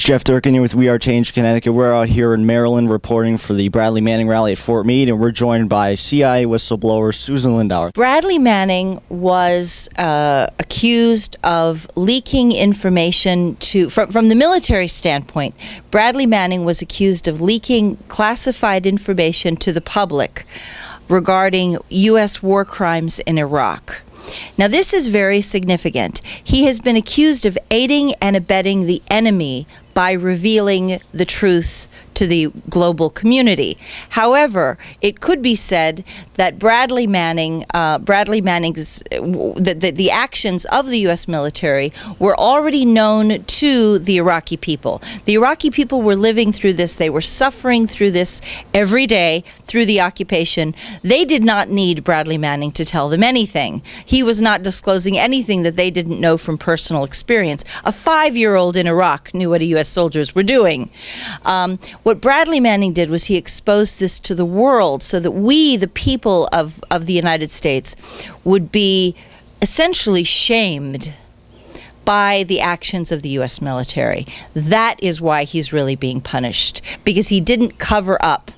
Jeff Durkin here with We Are Change Connecticut. We're out here in Maryland reporting for the Bradley Manning rally at Fort Meade, and we're joined by CIA whistleblower Susan Lindauer. Bradley Manning was accused of leaking information from the military standpoint. Bradley Manning was accused of leaking classified information to the public regarding U.S. war crimes in Iraq. Now, this is very significant. He has been accused of aiding and abetting the enemy by revealing the truth to the global community. However, it could be said that the actions of the U.S. military were already known to the Iraqi people. The Iraqi people were living through this. They were suffering through this every day through the occupation. They did not need Bradley Manning to tell them anything. He was not disclosing anything that they didn't know from personal experience. A 5-year-old in Iraq knew what U.S. soldiers were doing. What Bradley Manning did was he exposed this to the world so that we, the people of the United States, would be essentially shamed by the actions of the U.S. military. That is why he's really being punished, because he didn't cover up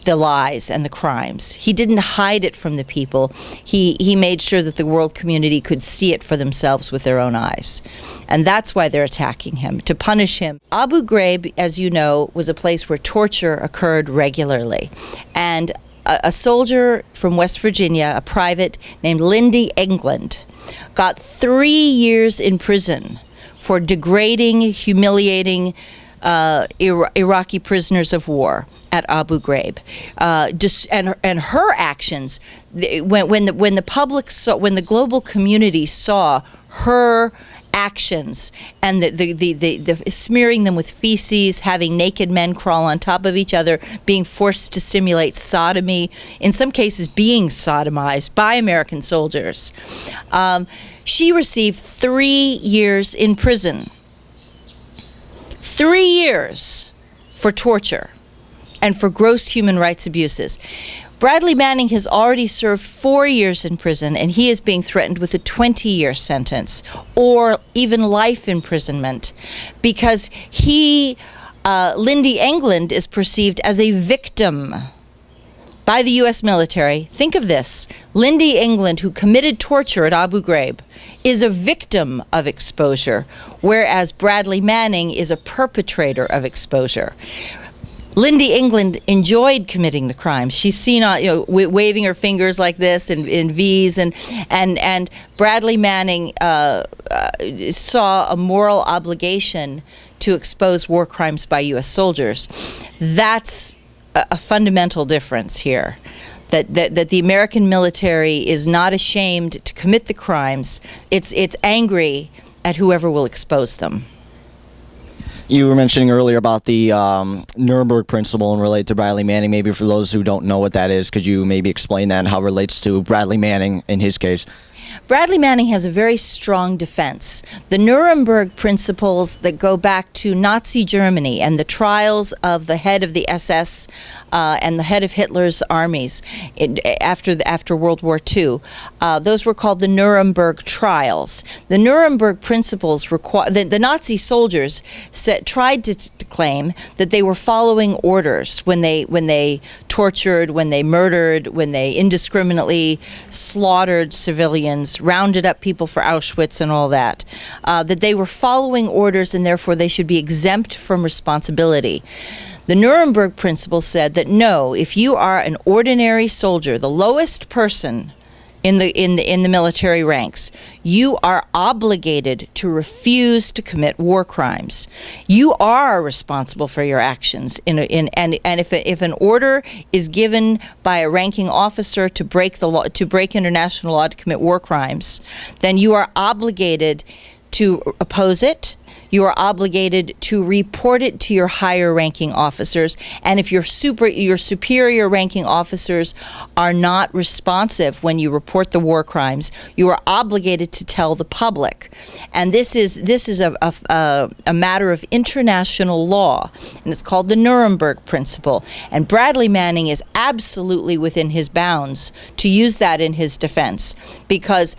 the lies and the crimes. He didn't hide it from the people. He made sure that the world community could see it for themselves with their own eyes. And that's why they're attacking him, to punish him. Abu Ghraib, as you know, was a place where torture occurred regularly. And a soldier from West Virginia, a private named Lindy England, got 3 years in prison for degrading, humiliating Iraqi prisoners of war at Abu Ghraib, and her actions. When the global community saw her actions and the smearing them with feces, having naked men crawl on top of each other, being forced to simulate sodomy, in some cases being sodomized by American soldiers, she received 3 years in prison. 3 years for torture and for gross human rights abuses. Bradley Manning has already served 4 years in prison, and he is being threatened with a 20-year sentence or even life imprisonment because Lindy England is perceived as a victim by the U.S. military. Think of this. Lindy England, who committed torture at Abu Ghraib, is a victim of exposure, whereas Bradley Manning is a perpetrator of exposure. Lindy England enjoyed committing the crimes. She's seen, waving her fingers like this in V's, and Bradley Manning saw a moral obligation to expose war crimes by U.S. soldiers. That's a fundamental difference here. That the American military is not ashamed to commit the crimes. It's angry at whoever will expose them. You were mentioning earlier about the Nuremberg principle and relate to Bradley Manning. Maybe for those who don't know what that is, could you maybe explain that and how it relates to Bradley Manning in his case? Bradley Manning has a very strong defense. The Nuremberg principles that go back to Nazi Germany and the trials of the head of the SS and the head of Hitler's armies after World War II, those were called the Nuremberg trials. The Nuremberg principles the Nazi soldiers tried to claim that they were following orders when they tortured, when they murdered, when they indiscriminately slaughtered civilians, rounded up people for Auschwitz and all that, that they were following orders and therefore they should be exempt from responsibility. The Nuremberg principle said that no, if you are an ordinary soldier, the lowest person in the military ranks, you are obligated to refuse to commit war crimes. You are responsible for your actions. And if an order is given by a ranking officer to break the law, to break international law, to commit war crimes, then you are obligated to oppose it. You are obligated to report it to your higher ranking officers. And if your superior ranking officers are not responsive when you report the war crimes, you are obligated to tell the public. And this is a matter of international law, and it's called the Nuremberg principle. And Bradley Manning is absolutely within his bounds to use that in his defense, because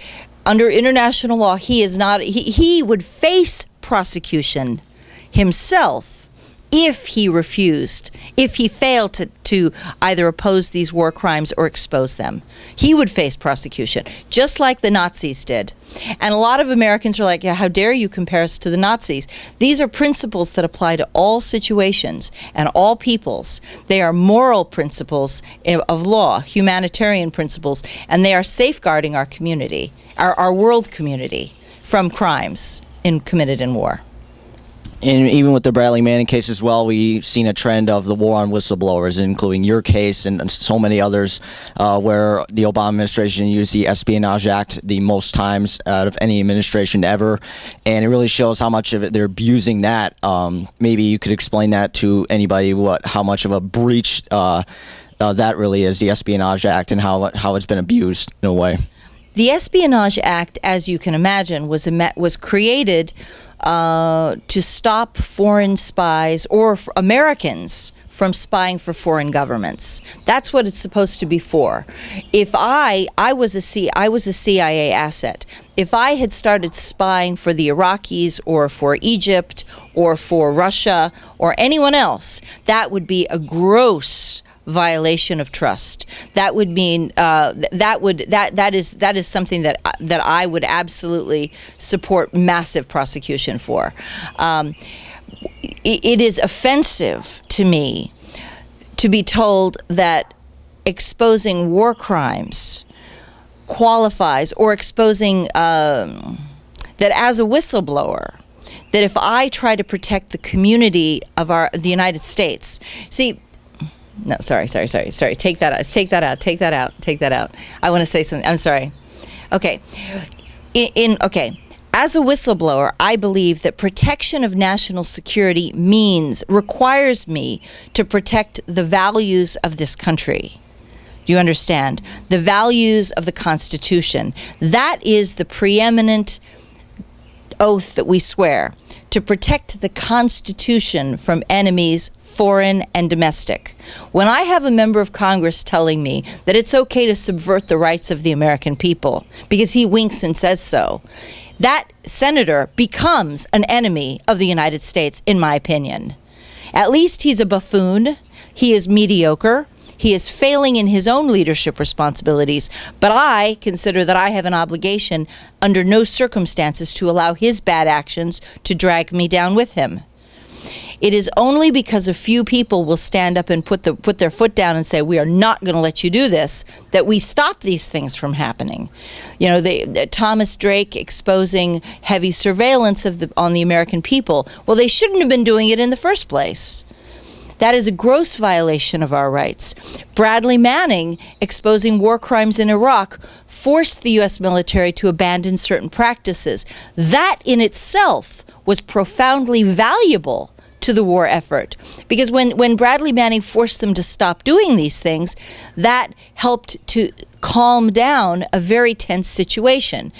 under international law, he would face prosecution himself if he failed to either oppose these war crimes or expose them. He would face prosecution, just like the Nazis did. And a lot of Americans are like, yeah, how dare you compare us to the Nazis? These are principles that apply to all situations and all peoples. They are moral principles of law, humanitarian principles, and they are safeguarding our community, our world community, from crimes committed in war. And even with the Bradley Manning case as well, we've seen a trend of the war on whistleblowers, including your case and so many others, where the Obama administration used the Espionage Act the most times out of any administration ever. And it really shows how much of it they're abusing that. Maybe you could explain that to anybody, how much of a breach that really is, the Espionage Act, and how it's been abused in a way. The Espionage Act, as you can imagine, was created to stop foreign spies or Americans from spying for foreign governments. That's what it's supposed to be for. If I was a CIA asset, if I had started spying for the Iraqis or for Egypt or for Russia or anyone else, that would be a gross violation of trust. That would mean that is something that I would absolutely support massive prosecution for. It is offensive to me to be told that exposing war crimes qualifies, or exposing that as a whistleblower, that if I try to protect the community of the United States, see. No, sorry. Take that out. I want to say something. I'm sorry. Okay. As a whistleblower, I believe that protection of national security requires me to protect the values of this country. Do you understand? The values of the Constitution. That is the preeminent oath that we swear, to protect the Constitution from enemies, foreign and domestic. When I have a member of Congress telling me that it's okay to subvert the rights of the American people because he winks and says so, that senator becomes an enemy of the United States, in my opinion. At least he's a buffoon. He is mediocre. He is failing in his own leadership responsibilities, but I consider that I have an obligation under no circumstances to allow his bad actions to drag me down with him. It is only because a few people will stand up and put their foot down and say, we are not going to let you do this, that we stop these things from happening. You know, Thomas Drake exposing heavy surveillance on the American people. Well, they shouldn't have been doing it in the first place. That is a gross violation of our rights. Bradley Manning exposing war crimes in Iraq forced the U.S. military to abandon certain practices. That in itself was profoundly valuable to the war effort, because when Bradley Manning forced them to stop doing these things, that helped to calm down a very tense situation.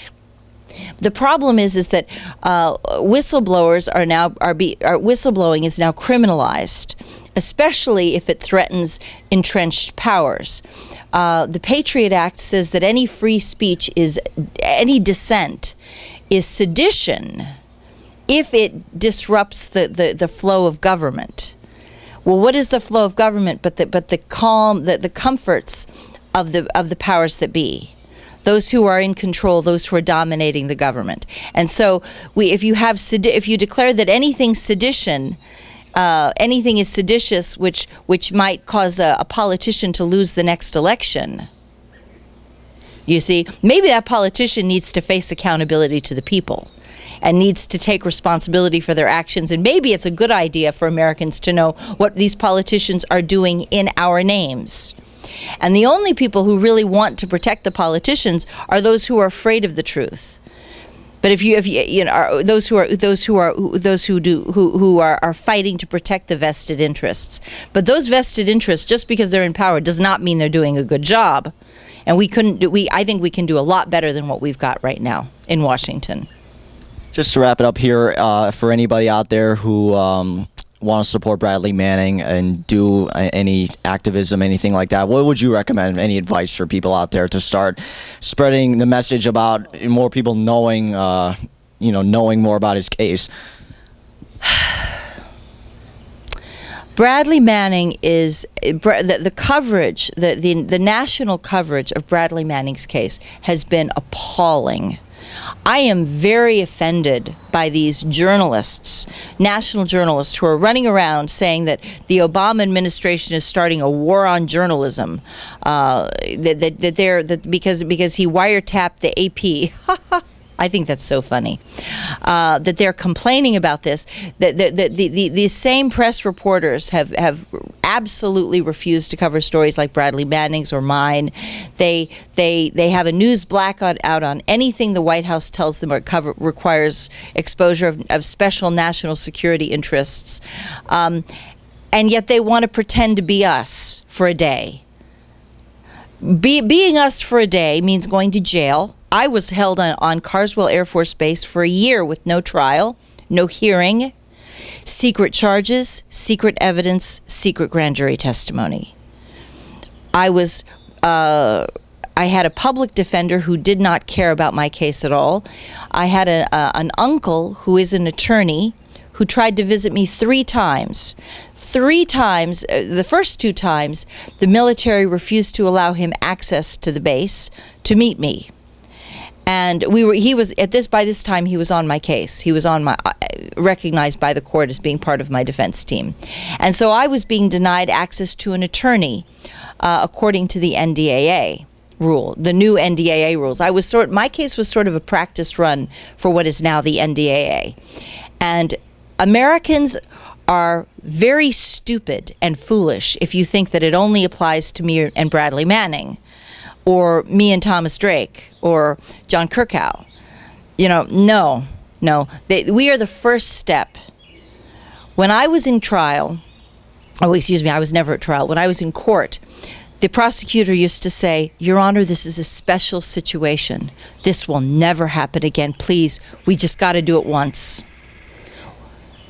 The problem is that whistleblowers whistleblowing is now criminalized, especially if it threatens entrenched powers. The Patriot Act says that any free speech any dissent is sedition if it disrupts the flow of government. Well, what is the flow of government but the calm, the comforts of the powers that be? Those who are in control, those who are dominating the government. And so, if you declare that anything is seditious, which might cause a politician to lose the next election, you see, maybe that politician needs to face accountability to the people and needs to take responsibility for their actions. And maybe it's a good idea for Americans to know what these politicians are doing in our names. And the only people who really want to protect the politicians are those who are afraid of the truth. But if you know, those who are fighting to protect the vested interests. But those vested interests, just because they're in power, does not mean they're doing a good job. And I think we can do a lot better than what we've got right now in Washington. Just to wrap it up here, for anybody out there who want to support Bradley Manning and do any activism, anything like that, what would you recommend? Any advice for people out there to start spreading the message about more people knowing more about his case? Bradley Manning is the coverage, the national coverage of Bradley Manning's case has been appalling. I am very offended by these journalists, national journalists, who are running around saying that the Obama administration is starting a war on journalism, because he wiretapped the AP. I think that's so funny that they're complaining about this. These same press reporters have absolutely refused to cover stories like Bradley Manning's or mine. They have a news blackout out on anything the White House tells them requires exposure of special national security interests, and yet they want to pretend to be us for a day. Being us for a day means going to jail. I was held on Carswell Air Force Base for a year with no trial, no hearing, secret charges, secret evidence, secret grand jury testimony. I had a public defender who did not care about my case at all. I had an uncle who is an attorney who tried to visit me 3 times. 3 times, the first 2 times, the military refused to allow him access to the base to meet me. And by this time he was on my case. He was recognized by the court as being part of my defense team. And so I was being denied access to an attorney according to the NDAA rule, the new NDAA rules. My case was sort of a practice run for what is now the NDAA. And Americans are very stupid and foolish if you think that it only applies to me and Bradley Manning, or me and Thomas Drake, or John Kirkhow. No. We are the first step. When I was in trial, I was never at trial. When I was in court, the prosecutor used to say, "Your Honor, this is a special situation. This will never happen again. Please, we just got to do it once."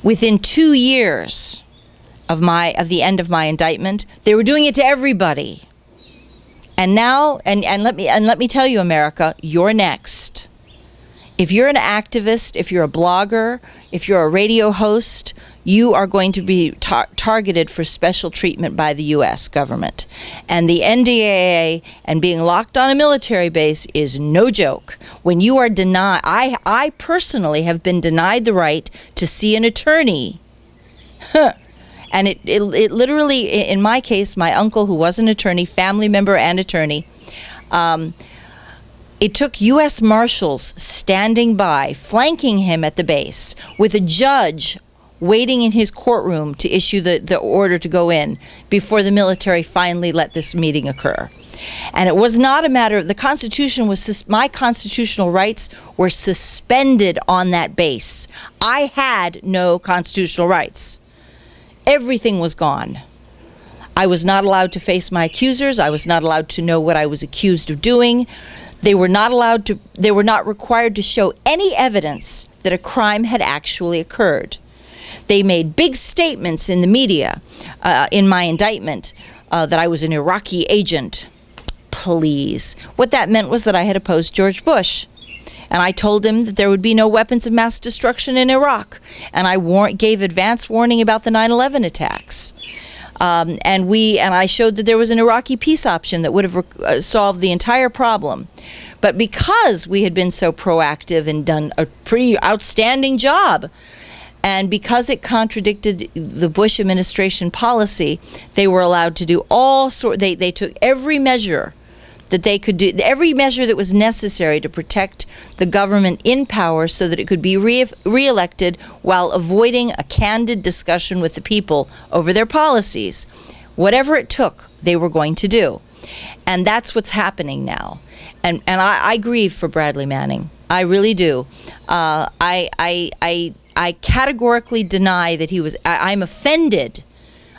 Within 2 years of the end of my indictment, they were doing it to everybody. And now, and let me tell you, America, you're next. If you're an activist, if you're a blogger, if you're a radio host, you are going to be targeted for special treatment by the U.S. government. And the NDAA and being locked on a military base is no joke. When you are denied, I personally have been denied the right to see an attorney. And it literally, in my case, my uncle, who was an attorney, family member and attorney, it took U.S. Marshals standing by, flanking him at the base, with a judge waiting in his courtroom to issue the order to go in before the military finally let this meeting occur. And it was not a matter of, the Constitution was, my constitutional rights were suspended on that base. I had no constitutional rights. Everything was gone. I was not allowed to face my accusers. I was not allowed to know what I was accused of doing. They were not required to show any evidence that a crime had actually occurred. They made big statements in the media, in my indictment, that I was an Iraqi agent. Please. What that meant was that I had opposed George Bush. And I told him that there would be no weapons of mass destruction in Iraq. And I gave advance warning about the 9/11 attacks. And I showed that there was an Iraqi peace option that would have solved the entire problem. But because we had been so proactive and done a pretty outstanding job, and because it contradicted the Bush administration policy, they were allowed to do they took every measure that they could do, every measure that was necessary to protect the government in power so that it could be re-elected while avoiding a candid discussion with the people over their policies. Whatever it took, they were going to do. And that's what's happening now. And I grieve for Bradley Manning. I really do. I categorically deny that he was, I'm offended.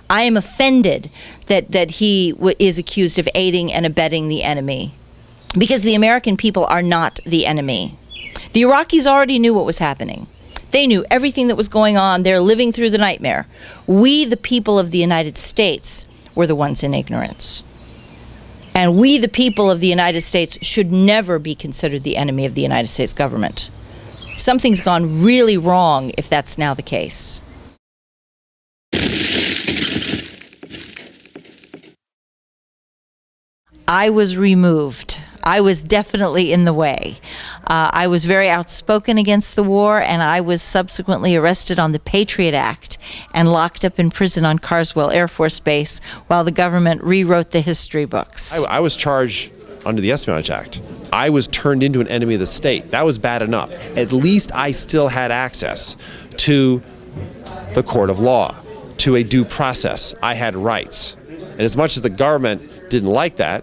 I am offended that he is accused of aiding and abetting the enemy, because the American people are not the enemy. The Iraqis already knew what was happening. They knew everything that was going on. They're living through the nightmare. We, the people of the United States, were the ones in ignorance. And we, the people of the United States, should never be considered the enemy of the United States government. Something's gone really wrong if that's now the case. I was removed. I was definitely in the way. I was very outspoken against the war, and I was subsequently arrested on the Patriot Act and locked up in prison on Carswell Air Force Base while the government rewrote the history books. I was charged under the Espionage Act. I was turned into an enemy of the state. That was bad enough. At least I still had access to the court of law, to a due process. I had rights. And as much as the government didn't like that,